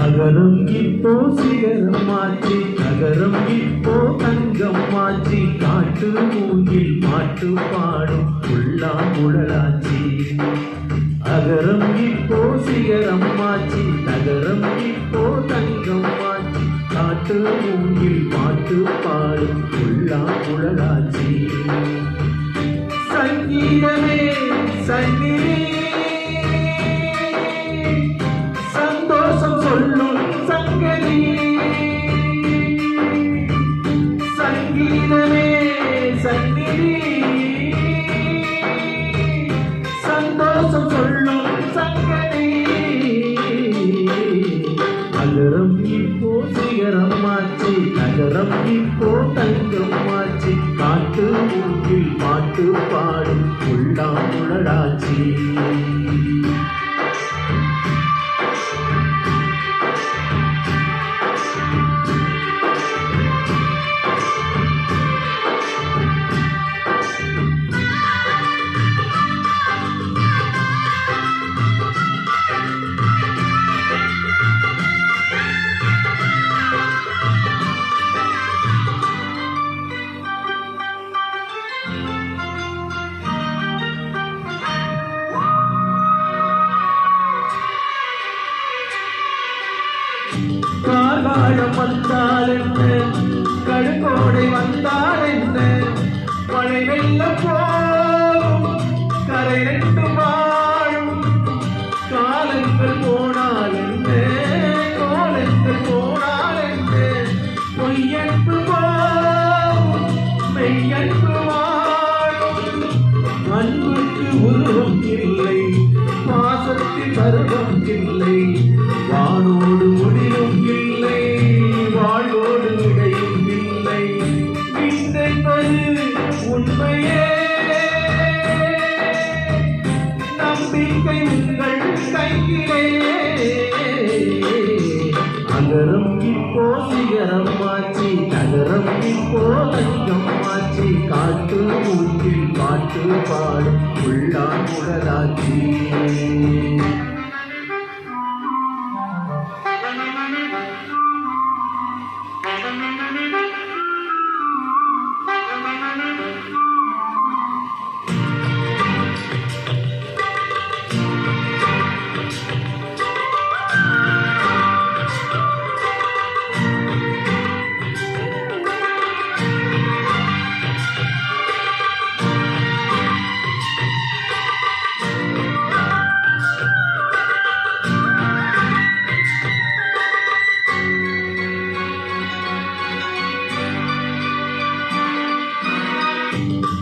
அகரம் இப்போ சிகரம் மாற்றி நகரம் இப்போ தங்கம் மாற்றி காட்டு மூங்கில் மாட்டு பாடும் உள்ளாங்குழலாச்சி. அகரம் இப்போ சிகரம் மாற்றி நகரம் இப்போ தங்கம் மாற்றி காட்டு மூங்கில் மாட்டு பாடும் உள்ளாங்குழலாச்சி. சங்கீதமே சங்கிலி சந்தோஷம் சொல்லும் சங்கதி. சங்கீதமே சங்கிலி சந்தோஷம் சொல்லும் சங்கதி. அகரம் இப்போ சிகரம் மாற்றி நகரம் இப்போ தங்கம் மாற்றி காட்டு மூங்கில் மாட்டு பாடும் உள்ளாங்குழலாச்சி. கார்காலம் வந்தால் என்ன கடுங்கோடை வந்தால் என்ன மழை வெள்ளம் போகும் கரை ரெண்டு வாழும். காலங்கள் போனால் என்ன கோலங்கள் போனால் என்ன பொய்யன்பு போகும் மெய்யன்பு வாழும். அன்புக்கு உருவம் இல்லை பாசத்தில் பருவம் இல்லை வானோடு முடிவும் இல்லை வாழ்வோடு விடையும் இல்லை. என்பது உண்மையே நம்பிக்கை உங்கள் கையிலே. அகரம் இப்போ சிகரம் மாற்றி நகரம் இப்போ தங்கம் மாற்றி காட்டு மூங்கில் பாட்டு பாடும் உள்ளாங்குழலாச்சி.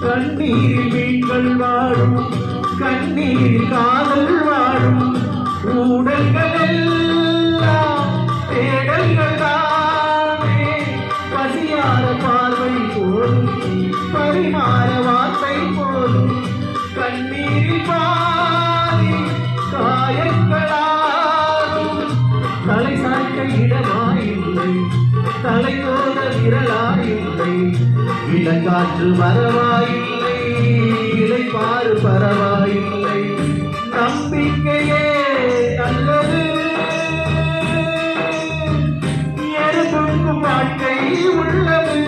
கண்ணீரில் மீன்கள் வாடும் கண்ணீரில் காதல் வாடும் ஊடல்கள் எல்லாம் தேடல்கள் தானே. பசியார பார்வை போதும் பரிமாற வார்த்தை போதும் கண்ணீரில் பாதி காயங்களாகும். தலை சாய்க்க இடமாயில்லை தலை தோத விரலாயில்லை இளங்காற்று வரவாயில்லை இளைப்பாறு பரவாயில்லை. நம்பிக்கையே நல்லது எருக்கும் வாழ்க்கை உள்ளது.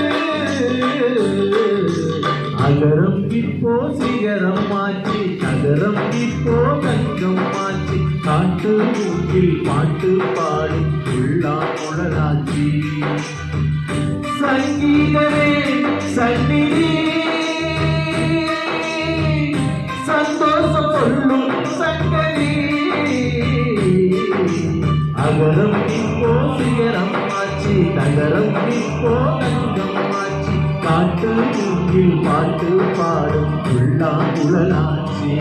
அகரம் இப்போ சிகரம் மாற்றி நகரம் இப்போ தங்கம் மாற்றி காட்டு மூங்கில் பாட்டு பாடி உள்ளாங்குழலாச்சி. சங்கீதமே சங்கிலி சந்தோஷம் சொல்லும் சங்கதி. அகரம் இப்போ சிகரம் மாற்றி நகரம் இப்போ தங்கம் மாற்றி காட்டு மூங்கில் பாட்டு பாடும் உள்ளாங்குழலாச்சி.